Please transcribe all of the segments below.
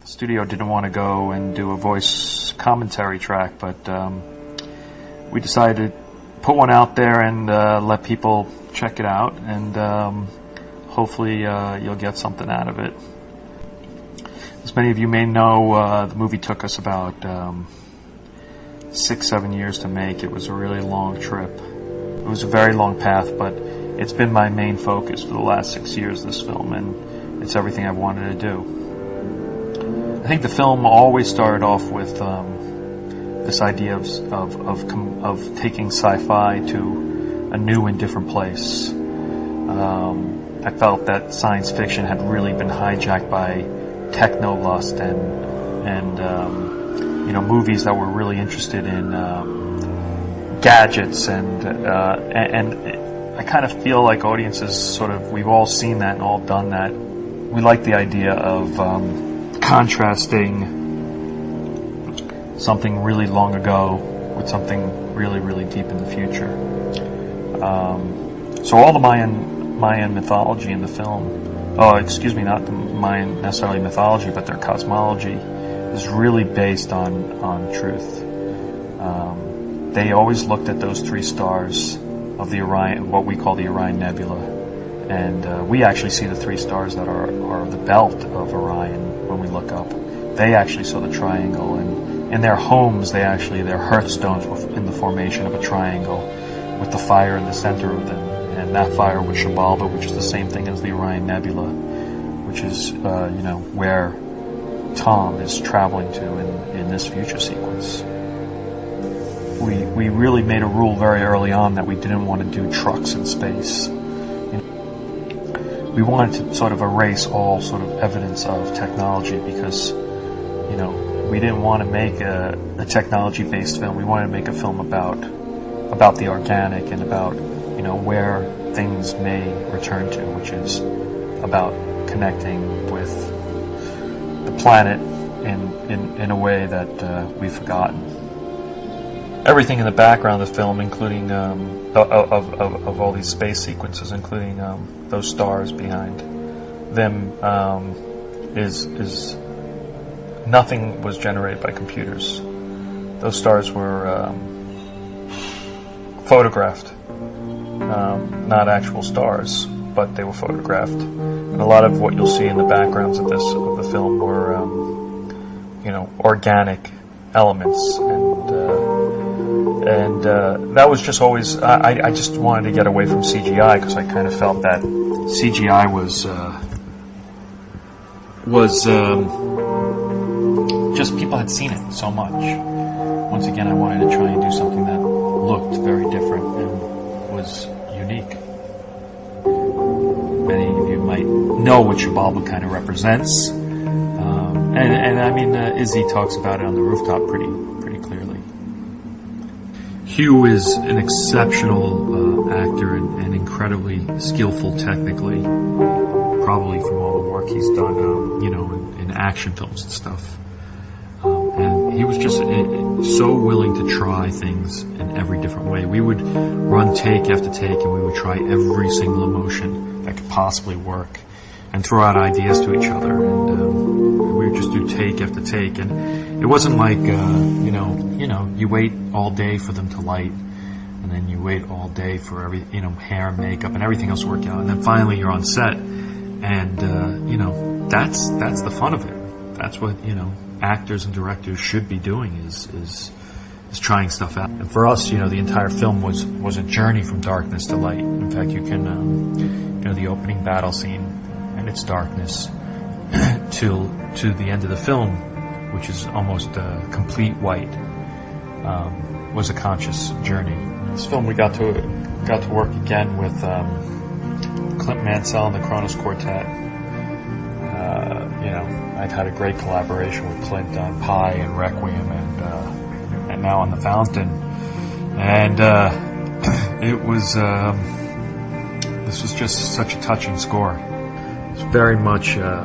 The studio didn't want to go and do a voice commentary track, but we decided to put one out there and let people check it out, and hopefully you'll get something out of it. As many of you may know, the movie took us about 6-7 years to make. It was a really long trip. It was a very long path, but it's been my main focus for the last 6 years, this film, and it's everything I've wanted to do. I think the film always started off with this idea of taking sci-fi to a new and different place. I felt that science fiction had really been hijacked by techno-lust and movies that were really interested in gadgets and I kind of feel like audiences we've all seen that and all done that. We like the idea of contrasting something really long ago with something really, really deep in the future. So all the Mayan mythology in the film, not the Mayan necessarily mythology, but their cosmology is really based on truth. They always looked at those 3 stars of the Orion, what we call the Orion Nebula, and we actually see the 3 stars that are the belt of Orion when we look up. They actually saw the triangle, and in their homes, their hearthstones were in the formation of a triangle with the fire in the center of them, and that fire was Shibalba, which is the same thing as the Orion Nebula, which is where Tom is traveling to in this future sequence. We really made a rule very early on that we didn't want to do trucks in space. We wanted to sort of erase all sort of evidence of technology because, we didn't want to make a technology-based film. We wanted to make a film about the organic and about, where things may return to, which is about connecting with the planet in a way that we've forgotten. Everything in the background of the film, including of all these space sequences, including those stars behind them, is nothing was generated by computers. Those stars were photographed, not actual stars, but they were photographed. And a lot of what you'll see in the backgrounds of the film were, organic elements, and that was just always. I just wanted to get away from CGI because I kind of felt that CGI was just people had seen it so much. Once again, I wanted to try and do something that looked very different and was unique. Many of you might know what Shibalba kind of represents, and I mean Izzy talks about it on the rooftop pretty clearly. Hugh is an exceptional actor and incredibly skillful technically, probably from all the work he's done, in action films and stuff. And he was just so willing to try things in every different way. We would run take after take, and we would try every single emotion that could possibly work, and throw out ideas to each other. And we would just do take after take. And it wasn't like you wait all day for them to light, and then you wait all day for hair and makeup and everything else to work out, and then finally you're on set, and that's the fun of it. That's what actors and directors should be doing is trying stuff out. And for us, the entire film was a journey from darkness to light. In fact, you can the opening battle scene and its darkness to the end of the film, which is almost complete white, was a conscious journey. This film we got to work again with Clint Mansell and the Kronos Quartet. I've had a great collaboration with Clint on Pi and Requiem and now on The Fountain, and it was this was just such a touching score. It's very much a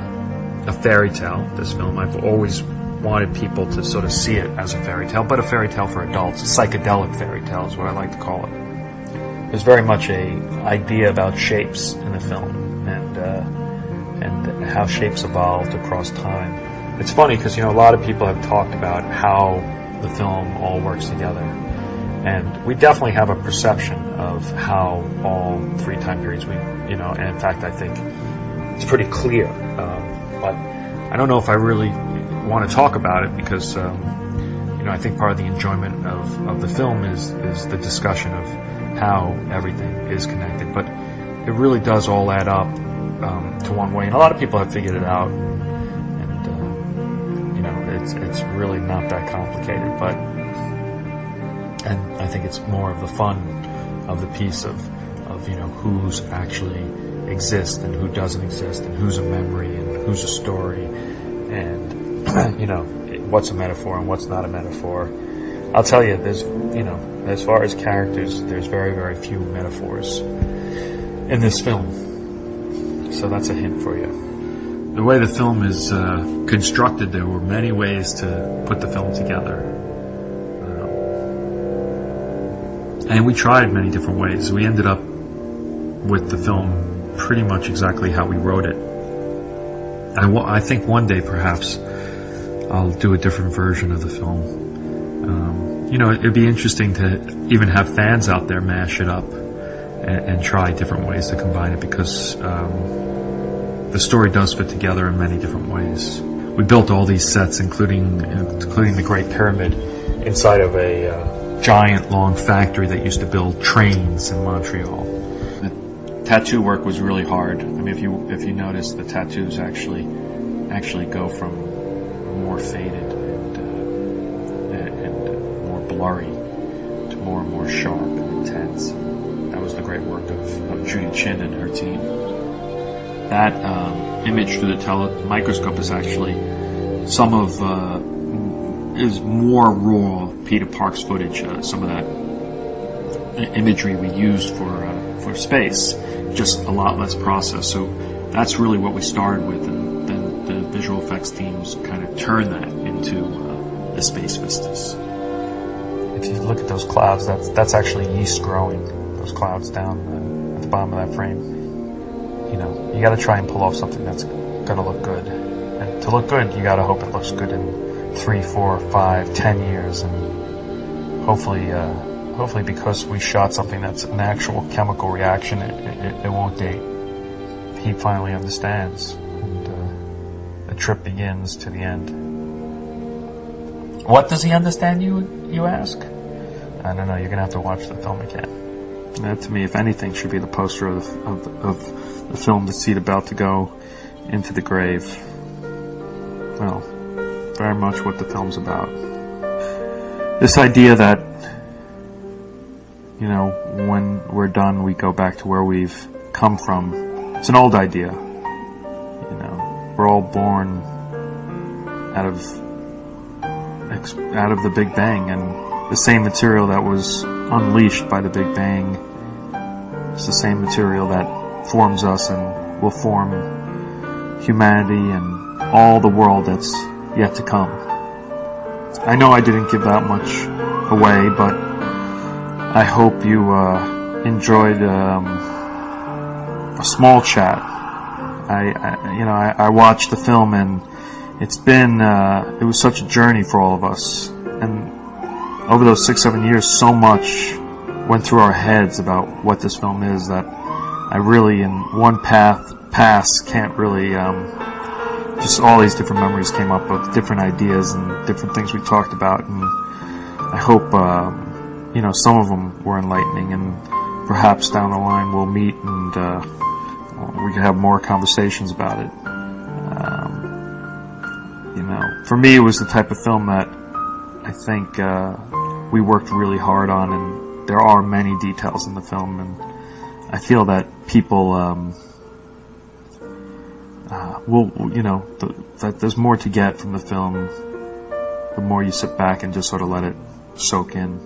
fairy tale, this film. I've always wanted people to sort of see it as a fairy tale, but a fairy tale for adults. A psychedelic fairy tale is what I like to call it. There's very much a idea about shapes in the film, and how shapes evolved across time. it's funny because, a lot of people have talked about how the film all works together. And we definitely have a perception of how all three time periods and in fact, I think it's pretty clear. But I don't know if I really want to talk about it because, I think part of the enjoyment of the film is the discussion of how everything is connected. But it really does all add up to one way. And a lot of people have figured it out. And, it's really not that complicated. And I think it's more of the fun of the piece of who's actually exists and who doesn't exist and who's a memory and who's a story and what's a metaphor and what's not a metaphor. I'll tell you, there's as far as characters, there's very, very few metaphors in this film. So that's a hint for you. The way the film is constructed, there were many ways to put the film together. And we tried many different ways. We ended up with the film pretty much exactly how we wrote it. I think one day perhaps I'll do a different version of the film. It'd be interesting to even have fans out there mash it up and try different ways to combine it because the story does fit together in many different ways. We built all these sets, including the Great Pyramid, inside of a giant long factory that used to build trains in Montreal. The tattoo work was really hard. I mean, if you notice, the tattoos actually go from more faded and more blurry to more and more sharp and intense. That was the great work of Judy Chin and her team. That image through the microscope is actually is more raw Peter Parks footage. Some of that imagery we used for space, just a lot less processed. So that's really what we started with, and then the visual effects teams kind of turned that into the space vistas. If you look at those clouds, that's actually yeast growing. Those clouds down at the bottom of that frame. You got to try and pull off something that's going to look good. And to look good, you got to hope it looks good in 3, 4, 5, 10 years, and hopefully because we shot something that's an actual chemical reaction, it won't date. He finally understands, and the trip begins to the end. What does he understand, you ask? I don't know, you're going to have to watch the film again. That, to me, if anything, should be the poster of the film, The Seed About to Go into the Grave. Well, very much what the film's about. This idea that, when we're done, we go back to where we've come from. It's an old idea. We're all born out of the Big Bang, and the same material that was unleashed by the Big Bang is the same material that forms us and will form humanity and all the world that's yet to come. I know I didn't give that much away, but I hope you enjoyed a small chat. I watched the film, and it was such a journey for all of us. And over those 6-7 years, so much went through our heads about what this film is that I really, in one pass, can't really. Just all these different memories came up of different ideas and different things we talked about, and I hope some of them were enlightening, and perhaps down the line we'll meet and we can have more conversations about it. For me, it was the type of film that I think we worked really hard on, and there are many details in the film, and I feel that people that there's more to get from the film the more you sit back and just sort of let it soak in.